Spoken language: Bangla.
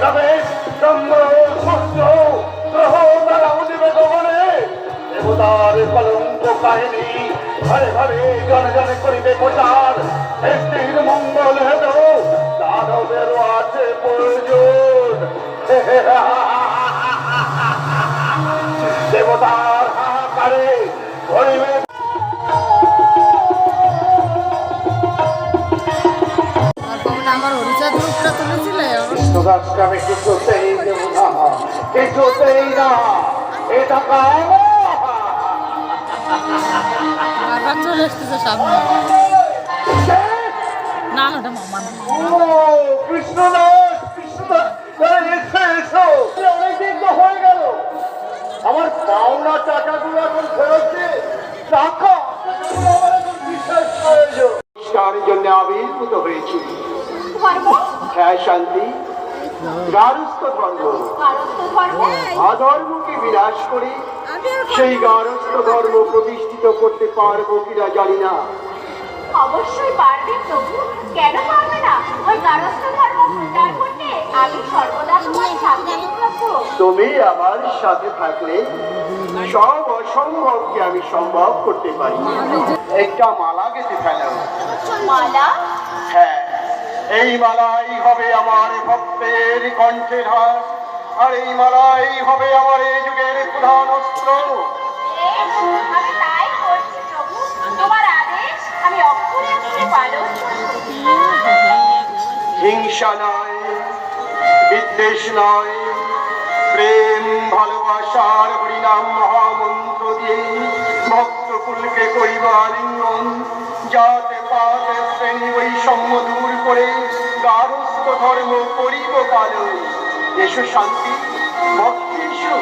তবে চন্দ্র সূর্য গ্রহ তারা উদিবে গগনে দেবতার কলঙ্ক কাহিনী ঘরে ঘরে জনে জনে করিবে প্রচার সৃষ্টির মঙ্গল হেত দানবেরও আছে প্রয়োজন দেবতার হাহাকারে ভরিবে আমার হরিচাঁদ রূপটা তুলেছিলে আমি কিছুতেই দেব না কিছুতেই না এটা বারবার চলে এসতেছে সামনে না না মামা কৃষ্ণদাস কৃষ্ণদাস এসো এসো অনেকদিন তো হয়ে গেল আমার পাওনা টাকাগুলো এখন ফেরত দিয়ে টাকা বিশেষ প্রয়োজন তার জন্য আবির্ভূত হয়েছি হ্যাঁ শান্তি গারস্থ ধর্ম অধর্মকে বিনাশ করে সেই গারস্থ ধর্ম প্রতিষ্ঠিত করতে পারবো কিনা জানি না অবশ্যই পারবে প্রভু কেন পারবে না ওই গারস্থ ধর্ম প্রচার করতে আমি সর্বদা তোমার সাথে থাকবো তুমি আমার সাথে থাকলে সব অসম্ভবকে আমি সম্ভব করতে পারি একটা মালা গেঁথে ফেলাও মালা হ্যাঁ এই মালাই হবে আমার ভক্তের কণ্ঠের হাস আর এই মালাই হবে আমার এই যুগের প্রধান অস্ত্র আমি তাই করছি প্রভু তোমার আদেশ আমি অক্ষরে অক্ষরে পালন হিংসা নয় বিদ্বেষ নয় প্রেম ভালোবাসার হরিনাম মহামন্ত্র দিয়ে ভক্তকুলকে করিব আলিঙ্গন যাতে পাতে শ্রেণী বৈষম্য দূর করে গারস্থ ধর্ম করিব পালন এসো শান্তি ভক্তি এসো